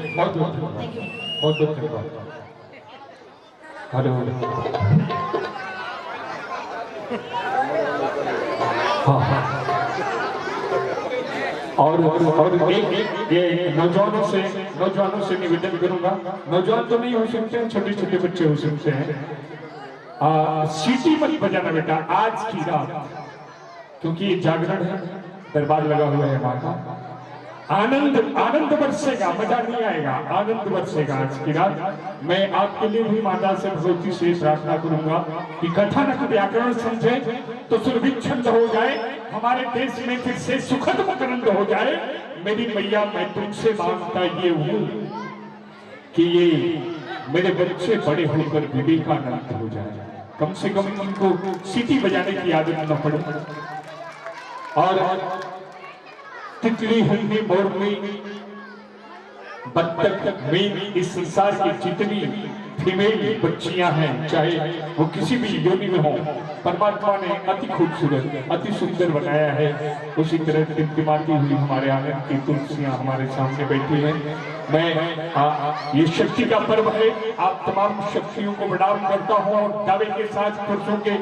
बहुत बहुत बहुत बहुत धन्यवाद। हेलो हाँ हाँ और एक ये नौजवानों से निवेदन करूंगा। नौजवान तो नहीं हो सकते हैं, छोटे छोटे बच्चे हो सकते हैं। सीटी मत बजाना बेटा आज की रात, क्योंकि ये जागरण है, दरबार लगा हुआ है माँ का। आनंद बरसेगा, मजा नहीं आएगा, आनंद बरसेगा आज की रात। मैं आपके लिए भी माता से भगवती से प्रार्थना करूंगा कि कथानक व्याकरण समझे तो सुरभित छंद हो जाए, हमारे देश में फिर से सुखद मकरंद हो जाए। मेरी मैया मैं तुझसे मांगता ये हूँ कि ये मेरे बच्चे बड़े होकर विवेकानंद हो जाए, कम से कम इनको सीटी बजाने की आदत न पड़े। और तितली, हंडी, मोरनी, बत्तख, मीन, इस संसार की जितनी फीमेल बच्चियां हैं, चाहे वो किसी भी योनि में हो, परमात्मा ने अति खूबसूरत अति सुंदर बनाया है। उसी तरह टिमटिमाती हुई हमारे आंगन की तुलसियां हमारे सामने बैठी हैं। मैं ये शक्ति का पर्व है, आप तमाम शक्तियों को प्रणाम करता हूँ और दावे के साथ पुरुषों के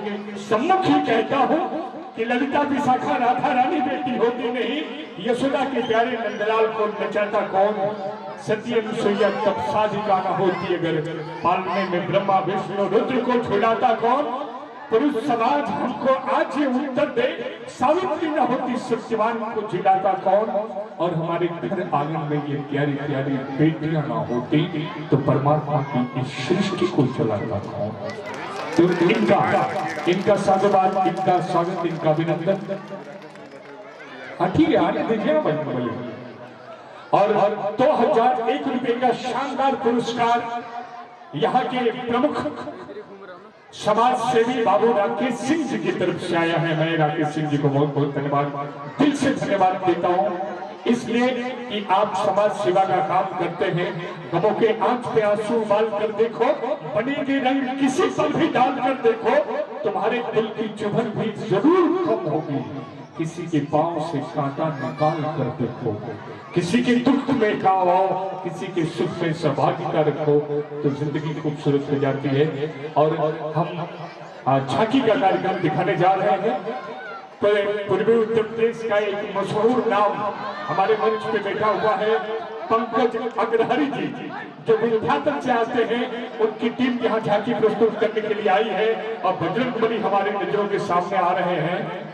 सम्मुख ही कहता हूँ कि ललिता विशाखा राधा रानी बेटी होती नहीं, यशोदा के प्यारे नंदलाल को नचाता कौन, सती अनुसुईया तब साधिका न होती अगर, पालने में ब्रह्मा विष्णु रुद्र को छुड़ाता कौन। पुरुष समाज हमको आज ये उत्तर दे, सावित्री न होती सत्यवान को जिलाता कौन, और हमारे घर आंगन में ये प्यारी प्यारी बेटियां न होती तो परमात्मा की इस सृष्टि को चलाता कौन। तो इनका साधुवाद, इनका स्वागत, इनका अभिनंदन। हाँ ठीक है, आने दीजिए बोले। और 2001 रुपए का शानदार पुरस्कार यहाँ के प्रमुख समाज सेवी बाबू राकेश सिंह जी की तरफ से आया है। मैं राकेश सिंह जी को बहुत बहुत धन्यवाद, दिल से धन्यवाद देता हूँ, इसलिए कि आप समाज सेवा का काम करते हैं। गमों के आंख पे आंसू उबाल कर देखो, बनेंगे रंग किसी पर भी डाल कर देखो, तुम्हारे दिल की चुभन भी जरूर कम होगी। किसी के पांव से कांटा निकाल कर देखो, किसी के दुख में काम आओ, किसी के सुख में सहभागिता रखो तो जिंदगी खूबसूरत हो जाती है। और हम झांकी का कार्यक्रम दिखाने जा रहे हैं। पूर्वी उत्तर प्रदेश का एक मशहूर नाम हमारे मंच पे बैठा हुआ है, पंकज अग्रहरी जी, जो विंध्याचल से आते हैं। उनकी टीम यहाँ झांकी प्रस्तुत करने के लिए आई है और बजरंगबली हमारे नजरों के सामने आ रहे हैं।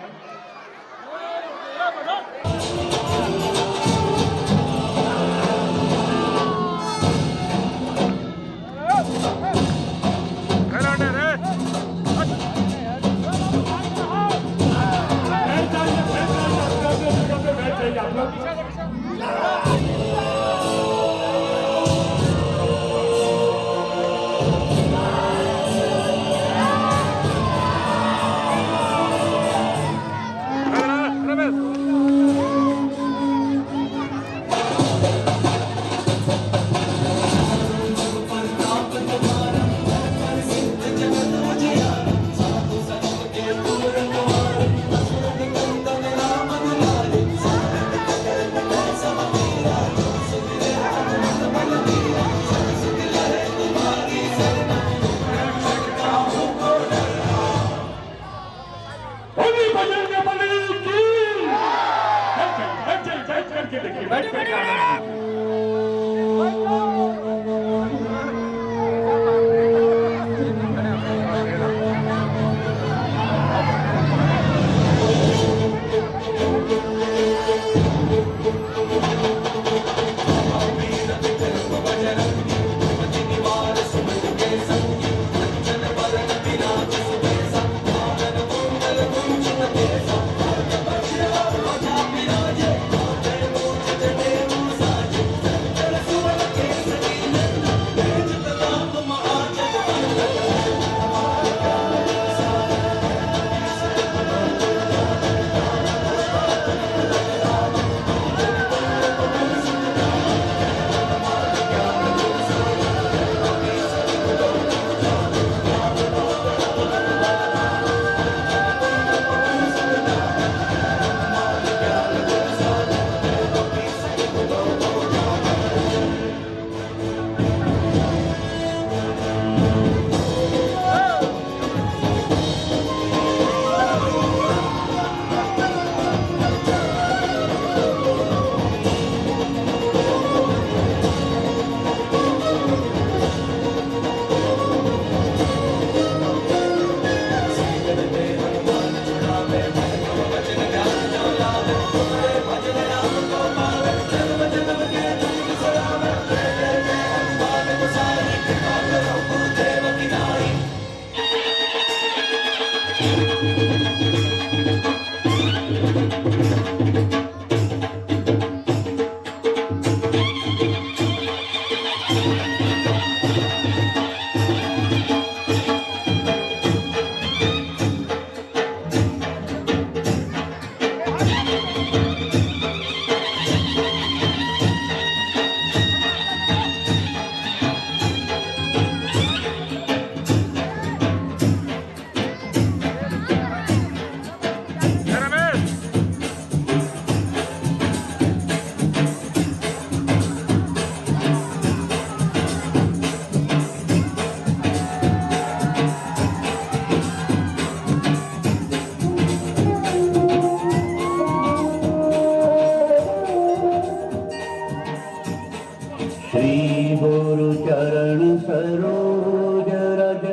गुरु चरण सरोज रज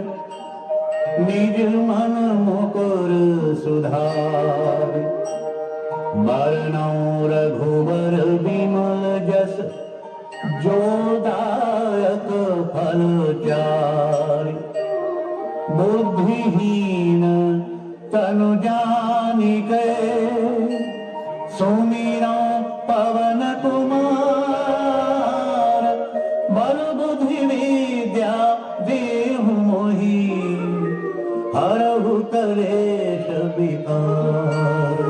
निज मन मुकुर सुधार बरनौ रघुबर विमल जस जो दायक फल चारि बुद्धिहीन तनु जानिके सुमिरौ पवन कुमार बल बुद्धि विद्या देहु मोहि हरहु कलेश विकार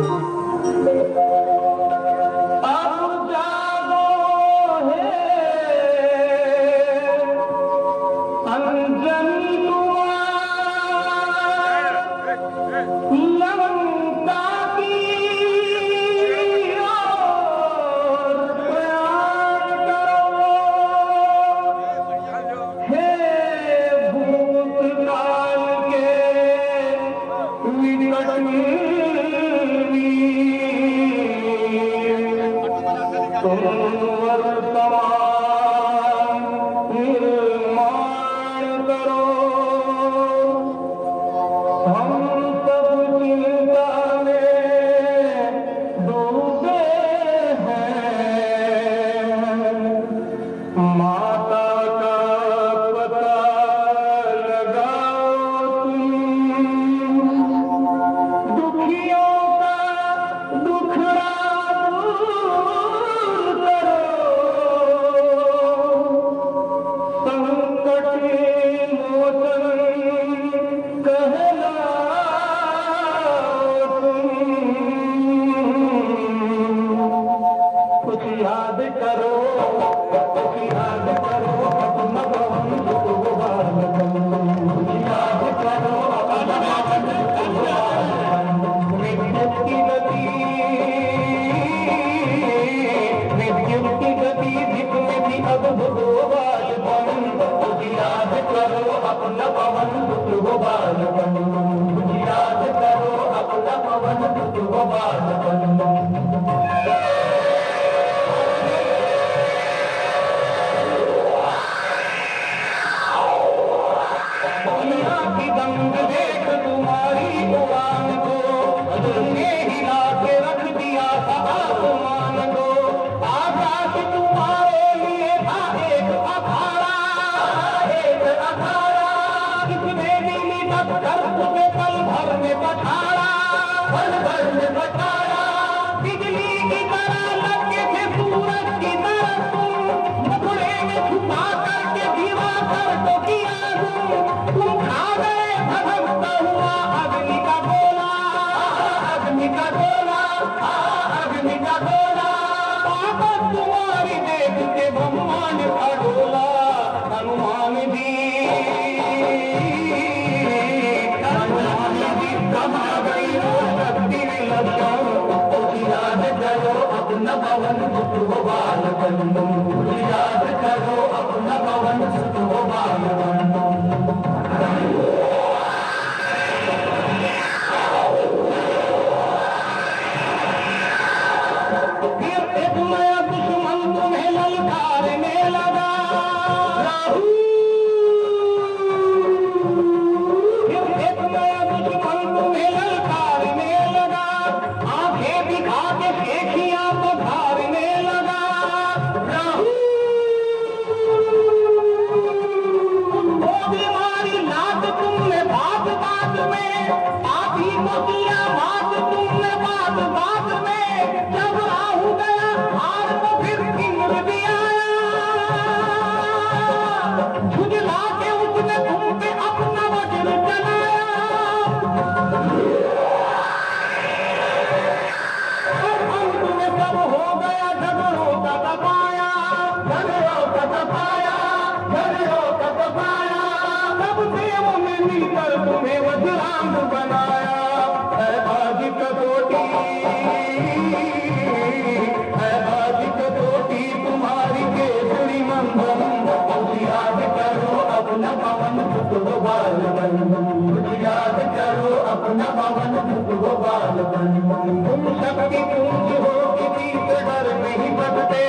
तुम शक्ति पूर्ण हो किसी से डर नहीं सकते,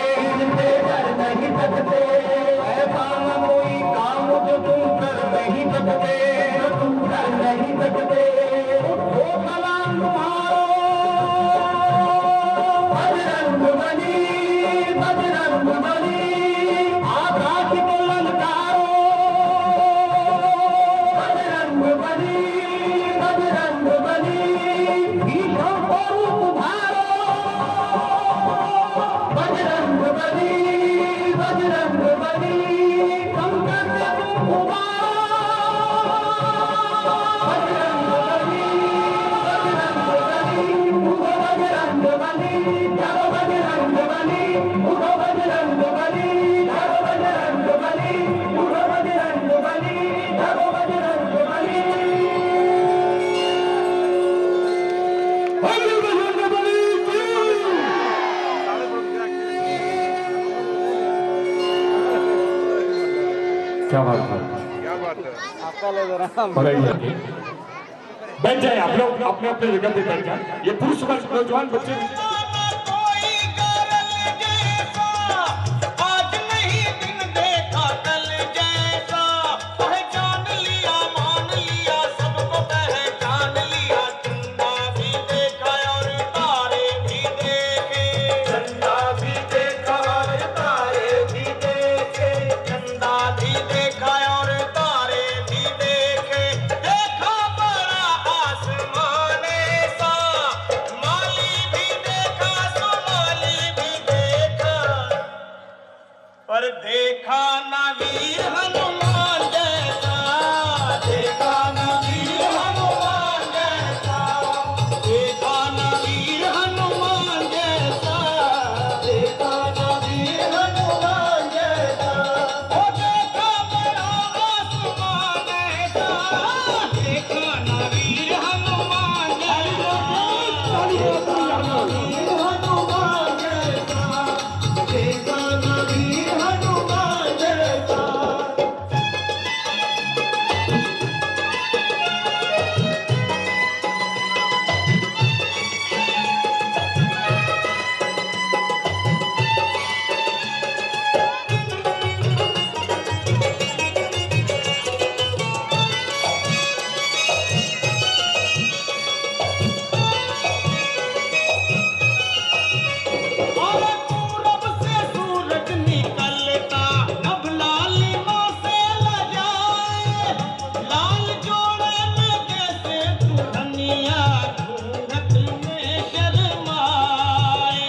क्या बात है, क्या बात है। आपका ले जरा बढ़ाइए। बैठ जाए आप लोग अपने अपने जगह पे बैठ जाए। ये पुरुष वर्ग नौजवान बच्चे पर देखा ना वीर हनुमान जैसा, देखा ना वीर हनुमान जैसा, देखा ना वीर हनुमान जैसा, देखा ना वीर हनुमान जैसा, ओ देखा बड़ा आसमान ऐसा, देखा ना वीर हनुमान जैसा, देखा ना वीर हनुमान जैसा, देखा ना वीर हनुमान जैसा। और पूरब से सूरज निकलता, नभ लालिमा से लजाए, लाल जोड़े में जैसे दुल्हनिया घूंघट में शर्माए,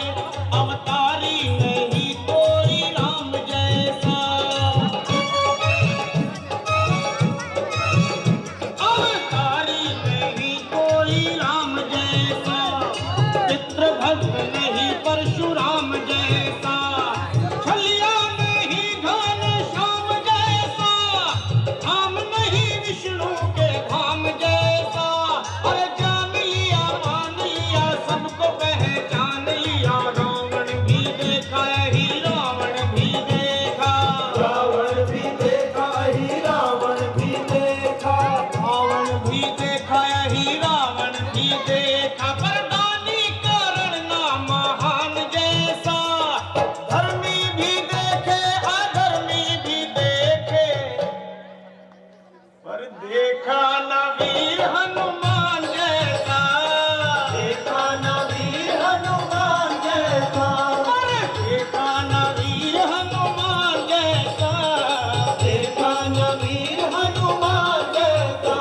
अवतारी नहीं कोई राम जैसा, अवतारी नहीं कोई राम जैसा, चित्रभद्र नहीं परशुराम जैसा, छलिया नहीं घनश्याम जैसा, धाम नहीं विष्णु के धाम जैसा, अरे जान लिया मान लिया सबको पहचान लिया, रावण भी देखा ही रावण भी देखा, रावण भी देखा ही रावण भी देखा, रावण भी देखा ही रावण भी देखा, पर दानी कारण ना महान जैसा, धर्मी भी देखे अधर्मी भी देखे, पर देखा ना वीर हनुमान जैसा, देखा ना वीर हनुमान जैसा, पर देखा ना वीर हनुमान जैसा, देखा ना वीर हनुमान जैसा।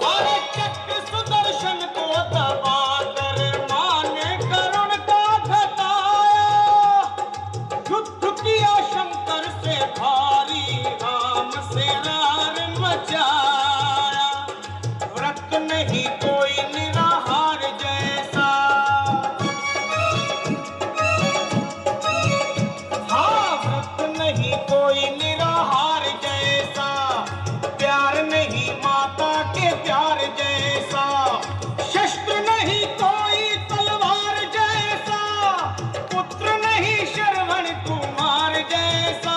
अरे चक्र सुदर्शन को दबाकर माने करुण का घटाया, युद्ध किया शंकर से भारी, राम से रार मचाया, व्रत नहीं कोई निराहार जैसा, हाँ व्रत नहीं कोई निराहार जैसा, प्यार नहीं माता के प्यार जैसा, शस्त्र नहीं कोई तलवार जैसा, पुत्र नहीं श्रवण कुमार जैसा,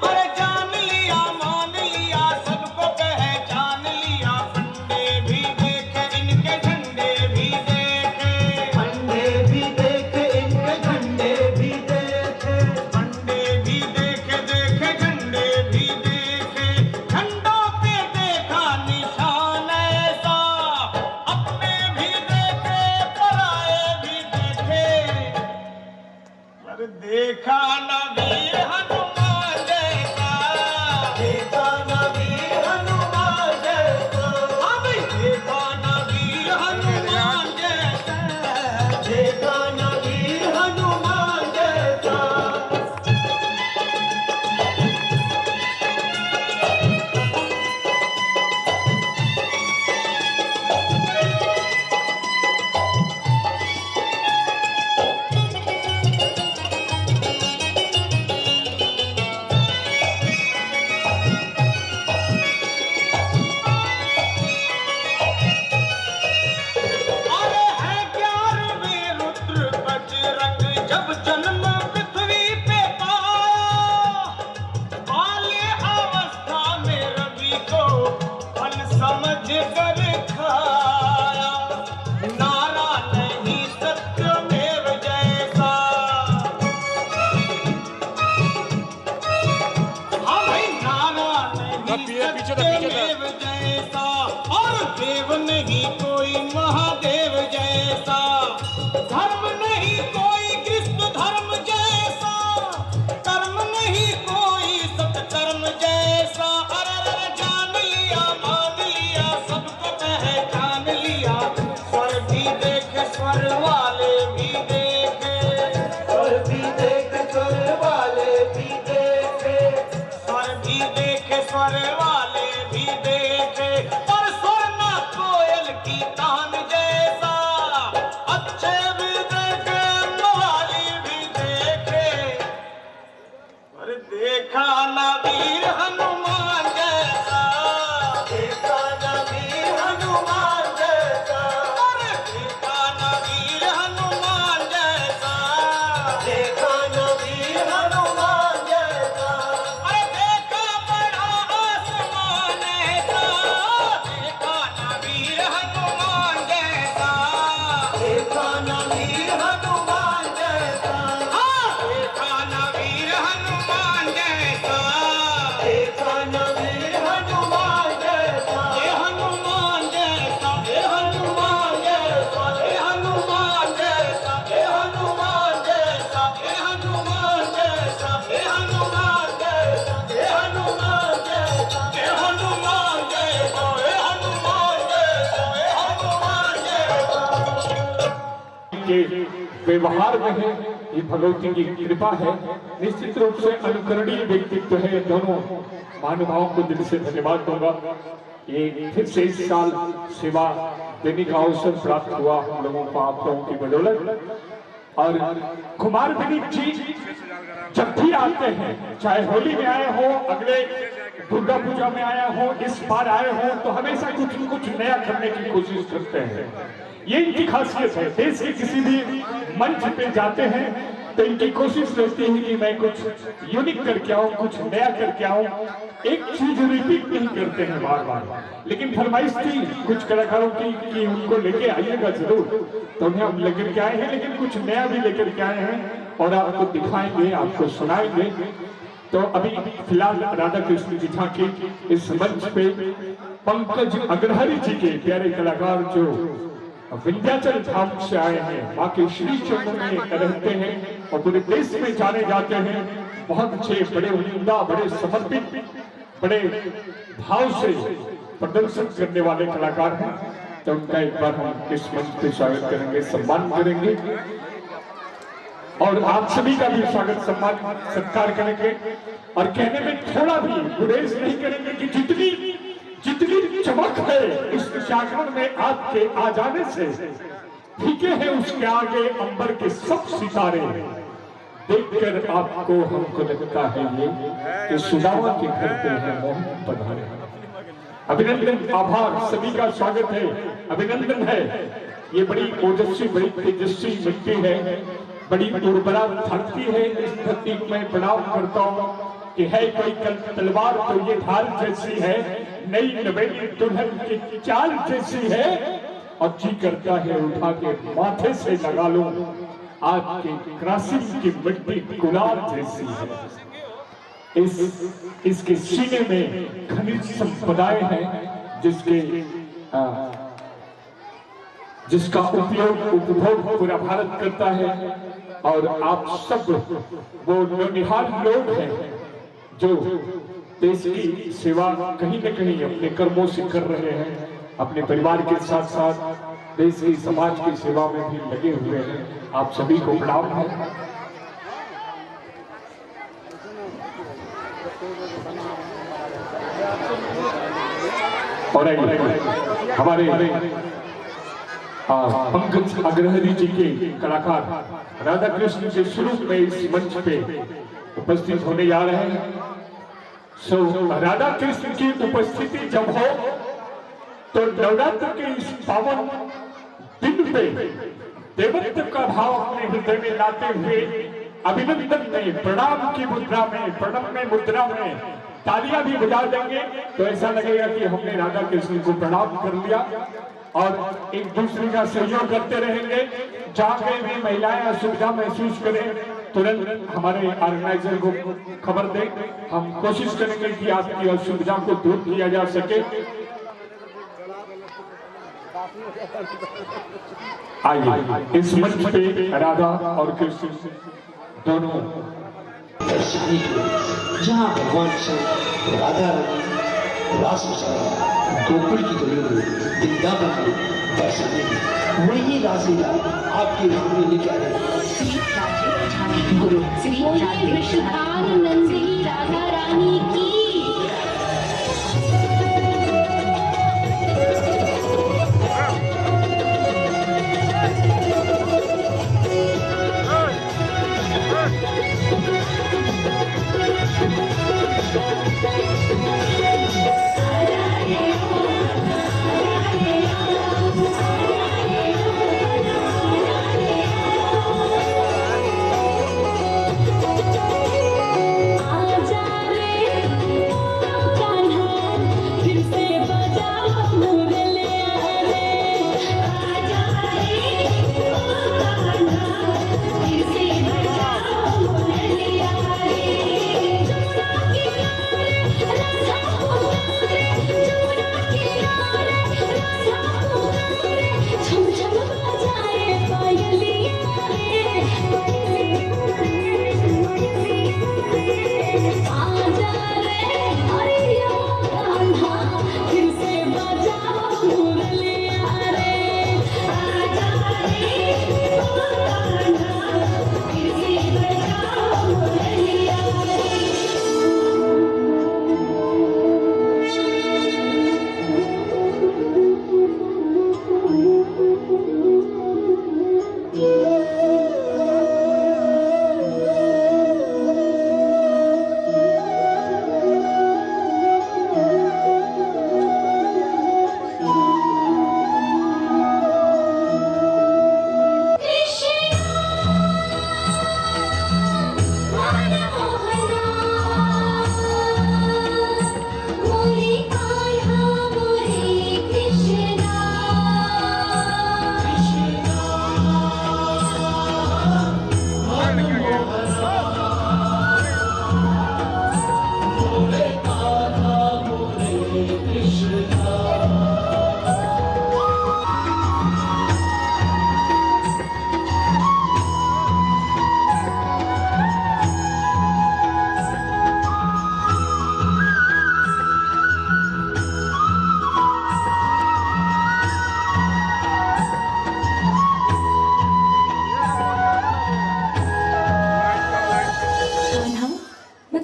अरे जान लिया मान लिया सबको पहचान लिया, फंडे भी देखे इनके झंडे भी देखे, फंडे भी देखे इनके झंडे भी देखे, फंडे भी देखे देखे झंडे देव नहीं कोई महादेव जैसा, धर्म नहीं कोई कृष्ण धर्म जैसा, कर्म नहीं कोई सत्कर्म जैसा। अरे जान लिया मान लिया सबको पहचान लिया, स्वर भी देखे स्वर वाले भी देखे, स्वर भी देख स्वर वाले भी देखे, स्वर भी देखे स्वर वाले भी देखे। और स्वर ना कोयल की तान जैसा, अच्छे भी देखे मवाली भी देखे। पर देखा ना वीर हनुमान जैसा, देखा न वीर हनुमान जैसा, अरे देखा ना वीर हनुमान जैसा, देखा न वीर हनुमान जैसा, अरे देखा बड़ा आसमान ऐसा, देखा ना वीर हनुमान जैसा, देखा न वीर हनुमान जैसा, हाँ देखा ना वीर हनुमान जैसा। देखा न वीर हनुमान जैसा, ये हनुमान जैसा, ये हनुमान जैसा, ये हनुमान जैसा, ये हनुमान जैसा, ये हनुमान जैसा, ये हनुमान जैसा, ये हनुमान जैसा, ये हनुमान जैसा, ये हनुमान जैसा, ये हनुमान जैसा। के व्यवहार में है, ये भगवती की कृपा है। निश्चित रूप से अनुकरणीय व्यक्तित्व है। दोनों महानुभावों को दिल से धन्यवाद दूंगा। ये फिर से इस साल सेवा देने का अवसर प्राप्त हुआ हम लोगों को आप लोगों की बदौलत। और कुमार विनीत जी जब भी आते हैं, चाहे होली में आए हो, अगले दुर्गा पूजा में आया हो, इस बार आए हो, तो हमेशा कुछ न कुछ नया करने की कोशिश करते हैं। ये इनकी खासियत है। देश के किसी भी मंच पे जाते हैं तो इनकी कोशिश रहती है कि मैं कुछ यूनिक करके आऊं, कुछ नया करके आऊं। एक चीज रिपीट नहीं करते हैं बार बार। लेकिन फरमाइश थी कुछ कलाकारों की कि उनको लेके आइएगा जरूर, तो उन्हें हम लेकर के आए हैं। लेकिन कुछ नया भी लेकर के आए हैं और आपको दिखाएंगे, आपको सुनाएंगे। तो अभी फिलहाल राधा कृष्ण की झांकी इस मंच पे पंकज अग्रहरी जी के प्यारे कलाकार जो विंध्याचल धाम से आए हैं, माँ के श्री चरणों में रहते हैं और पूरे देश में जाने जाते हैं। बहुत अच्छे, बड़े उम्दा, बड़े समर्पित, बड़े भाव से प्रदर्शन करने वाले कलाकार हैं। तो उनका एक बार हम इस मंच पे स्वागत करेंगे, सम्मान करेंगे और आप सभी का भी स्वागत सम्मान सत्कार करेंगे। और कहने में थोड़ा भी गुरेज नहीं करेंगे कि जितनी चमक है इस जागरण में आपके आ जाने से, फीके हैं उसके आगे अंबर के सब सितारे। देखकर आपको हमको लगता है ये कि सुदामा के घर पे है मोहन पधारे। अभिनंदन, आभार, सभी का स्वागत है, अभिनंदन है। ये बड़ी ओजस्वी, बड़ी तेजस्वी मिट्टी है, बड़ी उर्वरा धरती है। इस धरती को मैं प्रणाम करता हूँ कि है कोई तलवार तो ये ढाल जैसी है, नई नवेली दुल्हन की चाल जैसी है। और जी करता है उठा के माथे से लगा लो, आपके क्रासिम की मिट्टी गुलाब जैसी है। इसके सीने में खनिज संपदाएं हैं जिसका उपभोग पूरा भारत करता है। और आप सब वो नौनिहाल लोग हैं जो देश की सेवा कहीं न कहीं अपने कर्मों से कर रहे हैं, अपने परिवार के साथ साथ देश की, समाज की सेवा में भी लगे हुए हैं। आप सभी को प्रणाम है। और हमारे पंकज अग्रहरी जी के कलाकार राधा कृष्ण के स्वरूप में इस मंच पे उपस्थित होने जा रहे हैं। राधा कृष्ण की उपस्थिति जब हो तो नवरात्र के इस पावन दिन पे देवत्व का भाव अपने हृदय में लाते हुए अभिनंदन में, प्रणाम की मुद्रा में, प्रणम में मुद्रा में तालियां भी बजा देंगे तो ऐसा लगेगा कि हमने राधा कृष्ण को प्रणाम कर लिया। और एक दूसरे का सहयोग करते रहेंगे। जहाँ कहीं भी महिलाएं असुविधा महसूस करें तुरंत हमारे ऑर्गेनाइजर को खबर दें। हम कोशिश करेंगे कि आपकी असुविधा को दूर किया जा सके। आइए इस मंच पे राधा और कृष्ण दोनों दर्शनी जहाँ भगवान से राधा रानी रास रचाया गोकुल की गली में वृंदावन में दर्शाने में वही रासलीला आपके सामने लेके आ रहे गुरु श्री कृष्णानंदी राधा रानी की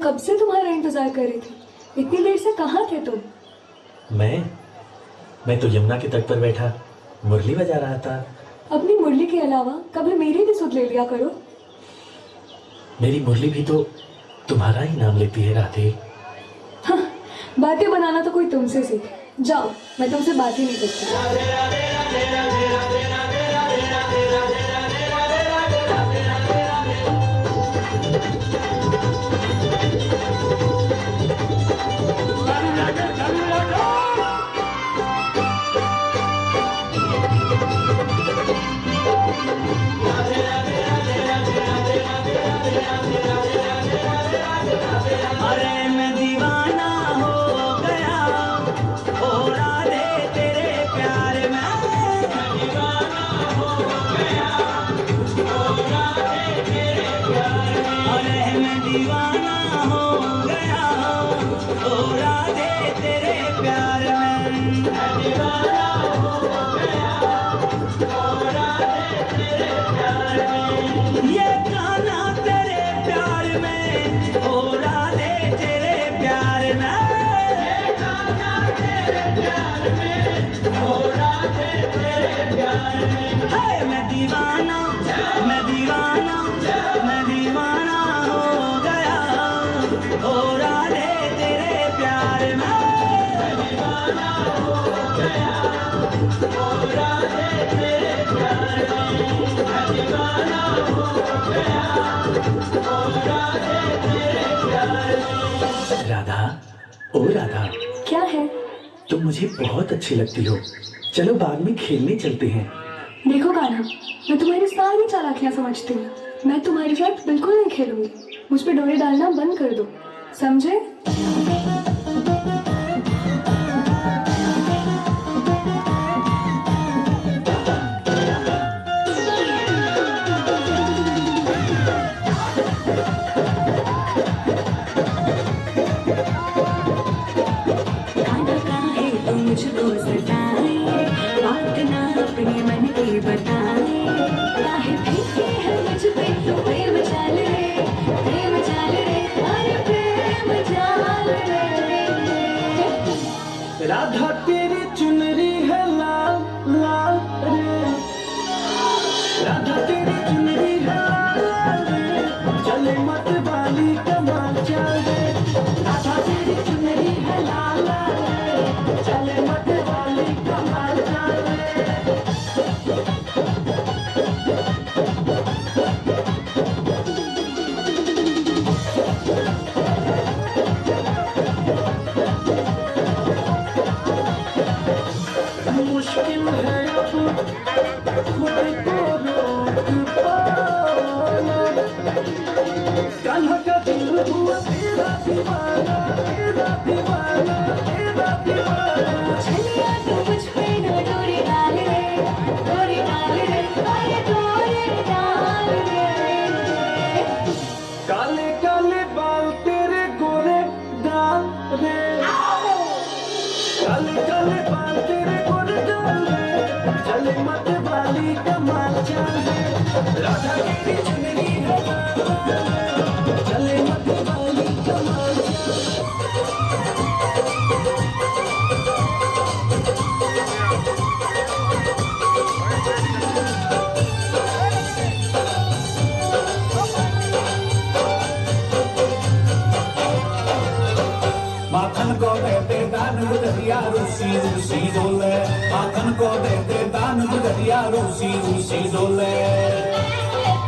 कब से तुम्हारा इंतजार कर रही थी। इतनी देर से कहाँ थे तुम? मैं तो यमुना के तट पर बैठा मुरली बजा रहा था। अपनी मुरली के अलावा कभी मेरी भी सुध ले लिया करो। मेरी मुरली भी तो तुम्हारा ही नाम लेती है राधे। हाँ, बातें बनाना तो कोई तुमसे सीखे। जाओ, मैं तुमसे बात ही नहीं करती। ओ राधा, क्या है? तुम मुझे बहुत अच्छी लगती हो। चलो बाग में खेलने चलते हैं। देखो कान्हा, मैं तुम्हारी सारी चालाकियां समझती हूँ। मैं तुम्हारे साथ बिल्कुल नहीं खेलूंगी। मुझ पे डोरे डालना बंद कर दो, समझे? सताए, बात ना अपने मन की बताए, काहे फीके है मुझ पे तो प्रेम जाल रे, प्रेम जाल रे, अरे प्रेम जाल रे। राधा तेरी चुनरी है लाल लाल रे, राधा तेरी चुनरी है लाल रे, चले मत वाली कमाल चाल रे, राधा तेरी चुनरी है लाल लाल रे, चले मत वाली कमाल चाल रे। मुश्किल है अब खुद को रोक पाना, कान्हा का दिल हुआ तेरा दीवाना, तेरा दीवाना, तेरा दीवाना। चलिया तो मुझ पे न डोरी डाल रे, डोरी डाल रे, अरे डोरी डाल रे। काले काले बाल तेरे गोरे गाल रे, काले काले बाल तेरे गोरे गाल रे, चले मत वाली कमाल चाल रे, राधा तेरी चुनरी है लाल लाल रे, चले मत वाली कमाल चाल रे। माखन को देते दान गुजरिया रूसी रूसी डोले, माखन को देते दान गुजरिया रूसी रूसी डोले।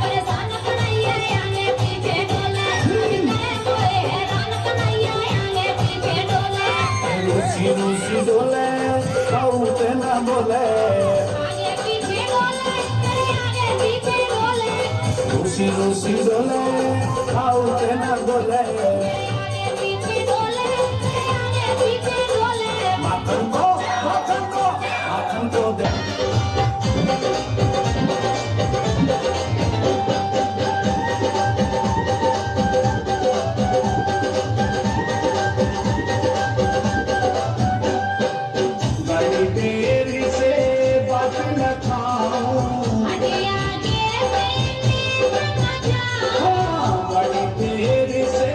परेशान कन्हैया आगे पीछे डोले, मैं कोई हैरान कन्हैया आगे पीछे डोले, रूसी रूसी डोले कहूँ ना बोले, आगे पीछे डोले, तेरे आगे पीछे डोले, रूसी रूसी डोले कहूँ ना बोले। आगे पीछे डोले, तेरे आगे पीछे डोले। माखन को दे बड़ी देर से बात न खाऊं, आगे आगे मैं ना जाऊं, बड़ी देर से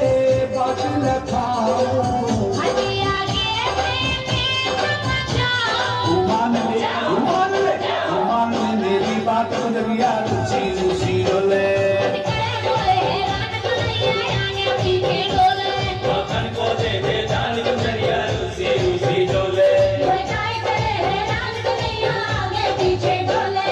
बात न खाऊं। आगे आगे मैं ना जाऊं, रुमान में मेरी बात गुजरिया रूसी रूसी डोले। डोले हैरान कन्हैया आगे पीछे डोले, माखन को देते दान गुजरिया रूसी रूसी डोले। बजाए करे हैरान कन्हैया आगे पीछे डोले।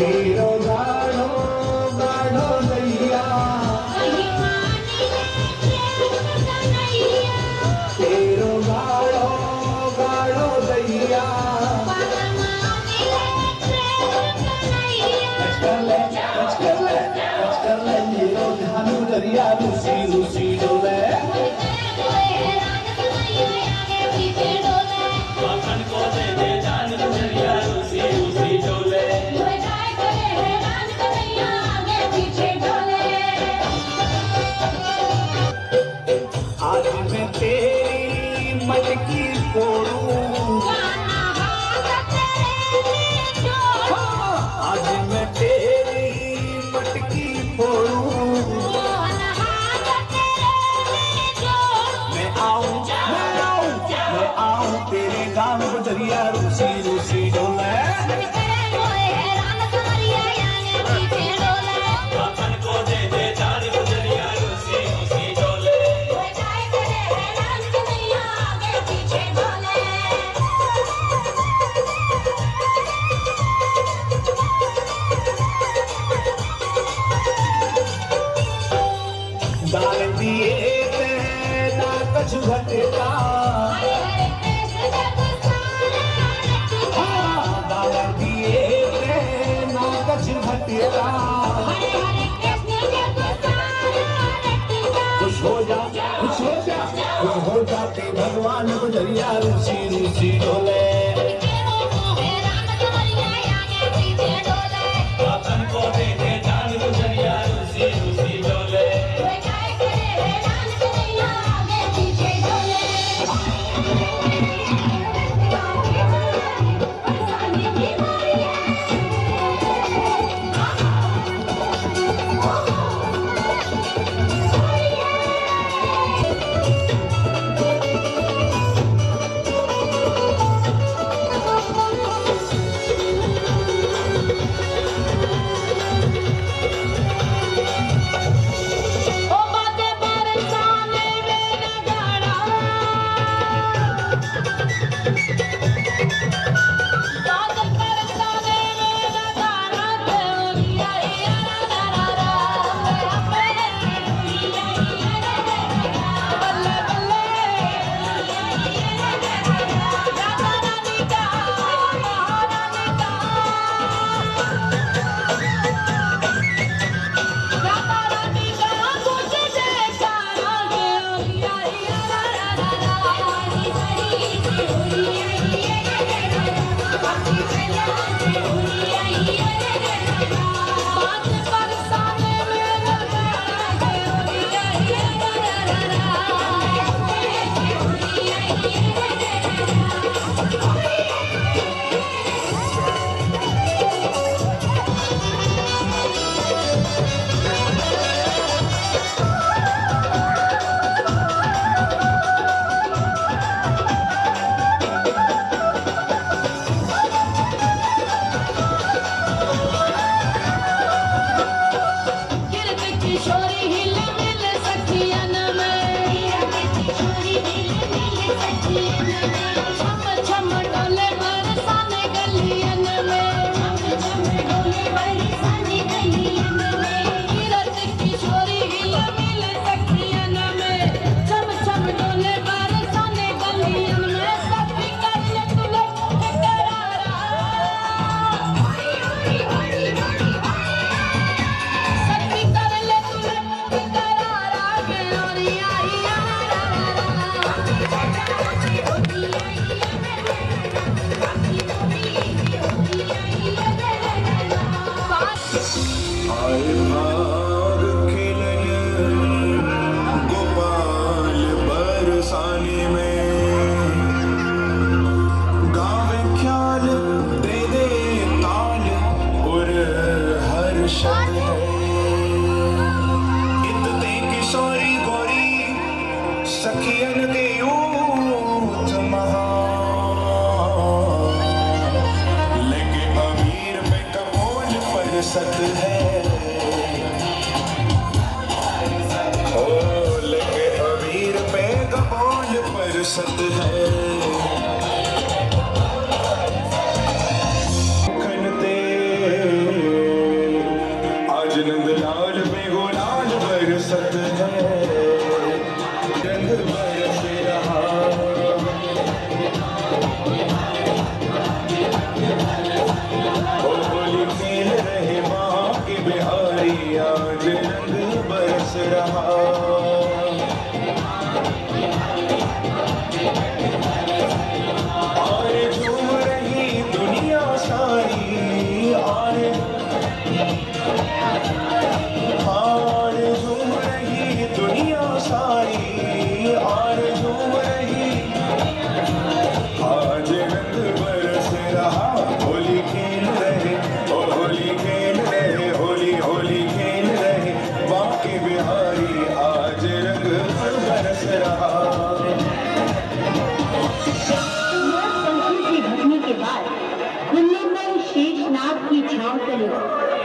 तेरो गाढ़ो गाढ़ो दैया, कहीं पानी में प्रेम कन्हैया, तेरो गाढ़ो गाढ़ो दैया। पागल मानी में प्रेम कन्हैया, बच कर ले मेरो ध्यान गुजरिया रूसी रूसी डोले। डोले हैरान कन्हैया आगे पीछे डोले, माखन को देते दान गुजरिया रूसी रूसी डोले। बजाए करे हैरान कन्हैया आगे पीछे डोले। आज मैं तेरी मटकी फोड़ूं, गाना हाथ तेरे जोड़ो, आज मैं तेरी मटकी फोड़ूं। गाना हाथ तेरे जोड़ो, मैं आऊं तेरे गाँव गुजरिया रूसी रूसी डोले। डोले हैरान कन्हैया आगे पीछे डोले, माखन को देते दान गुजरिया रूसी रूसी डोले। बजाए करे हैरान कन्हैया आगे पीछे डोले। दाल दिए ते ना कछु घटेगा, हरे हरे कृष्ण जग सारा दाल दिए ते ना कछु घटेगा। हरे हरे कृष्ण जग सारा खुश हो जा खुश हो जा खुश हो जाते भगवान गुजरिया रूसी रूसी डोले वतन को देखे जान गुजरिया रूसी रूसी डोले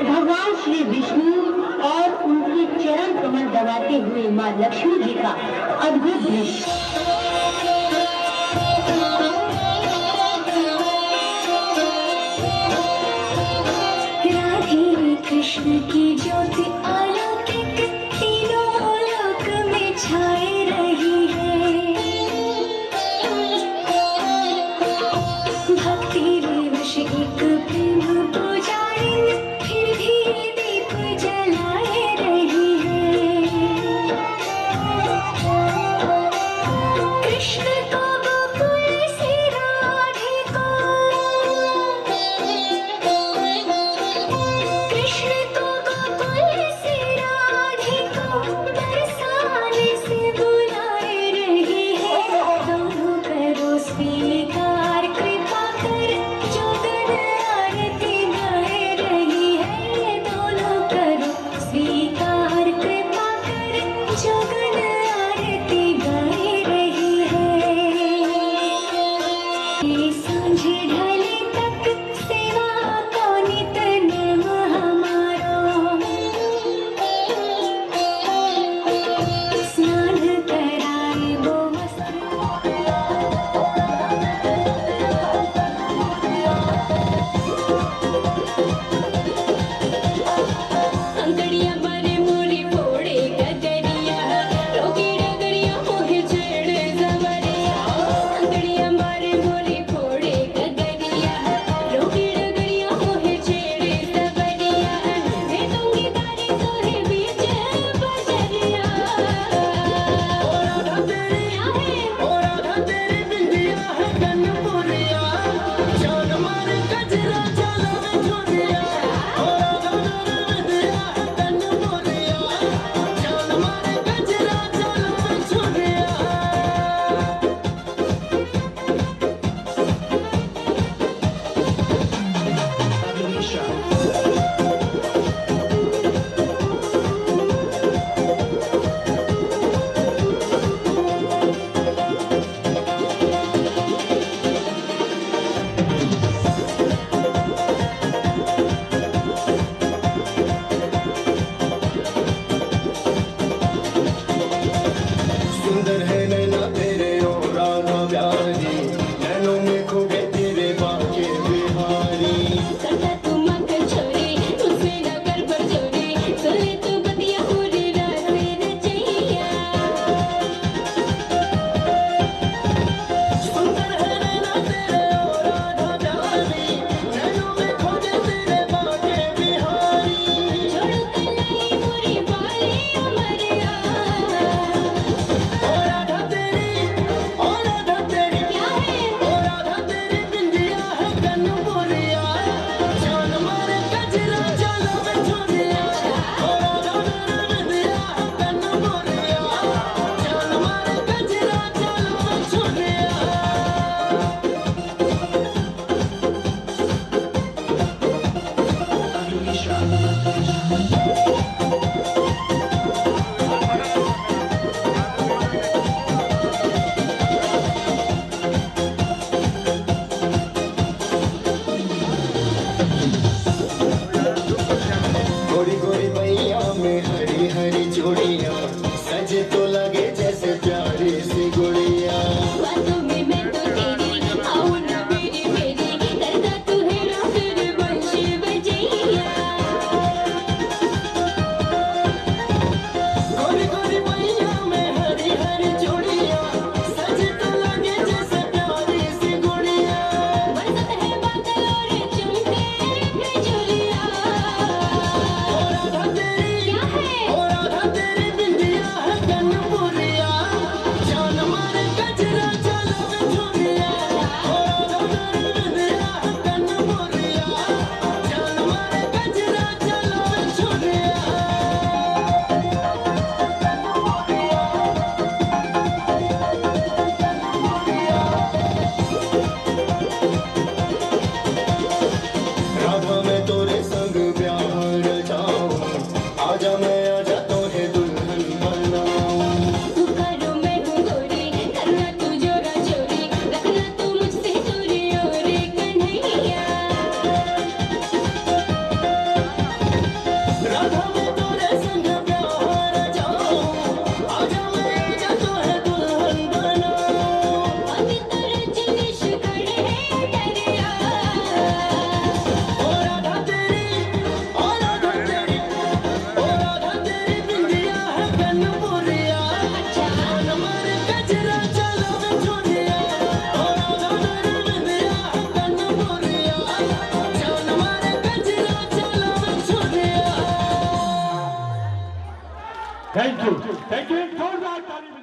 भगवान श्री विष्णु और उनके चरण कमल दबाते हुए माँ लक्ष्मी जी का अद्भुत दृश्य। राधे कृष्ण की ज्योति अलौकिक तीनों लोक में छाए रही है। भक्ति विवश एक प्रेम पुजारी फिर भी दीप जलाए रही है। नैना तेरे ओ राधा प्यारी, नैनों में खो गए तेरे बाके बिहारी। करता तू मकर छोरी, तुझसे न कर पर चोरी, सोले तू बतिया पूरी रात मेरे चैया। सुंदर है नैना तेरे ओ राधा प्यारी, नैनों में खो गए तेरे बाके बिहारी। छोड़ो कलाई पूरी बाली उमरिया। ओ राधा तेरी क्या है? ओ राधा तेरी बिंदिया है कनपुरिया, जान मारे गजरा चलो बिछुरिया। ओ राधा तेरी बिंदिया है कनपुरिया, जान मारे गजरा चलो बिछुरिया। गोरी गोरी मैया में हरी हरी चूड़ियाँ, सजे तो लगे जैसे प्यारी सी गुड़िया। बातों में मैं तो तेरी, आऊं ना मेरी, करता तू है ना फिर बंशी बजैया। गोरी गोरी मैया में हरी हरी चूड़ियाँ, सजे तो लगे जैसे प्यारी सी गुड़िया। बरसत है बादल और चमके बिजुलिया। ओ राधा तेरी, क्या है? ओ राधा तेरी बिंदिया है कनपुरिया, जान मारे गजरा चलो बिछुरिया। ओ राधा तेरी बिंदिया है कनपुरिया, जान मारे गजरा चलो बिछुरिया। राधा मैं तोरे संग ब्याह रचाऊं, आजा मैं आजा तोहे दुल्हन बनाऊं। पुकारो मैं हूँ गोरी, करना तू जोरा जोरी, रखना तू मुझसे दूरी ओ रे कन्हैया। राधा मैं तोरे संग ब्याह रचाऊं, आजा मैं आजा तोहे दुल्हन बनाऊं। अभी तो रजनीश खड़े हैं डरिया। ओ राधा तेरी, ओ राधा तेरी, ओ राधा तेरी बिंदिया है कनपुरिया, जान मारे गजरा चलो बिछुरिया। ओ राधा तेरी बिंदिया है कनपुरिया, जान मारे गजरा चलो बिछुरिया। थैंक यू जोरदार ताली।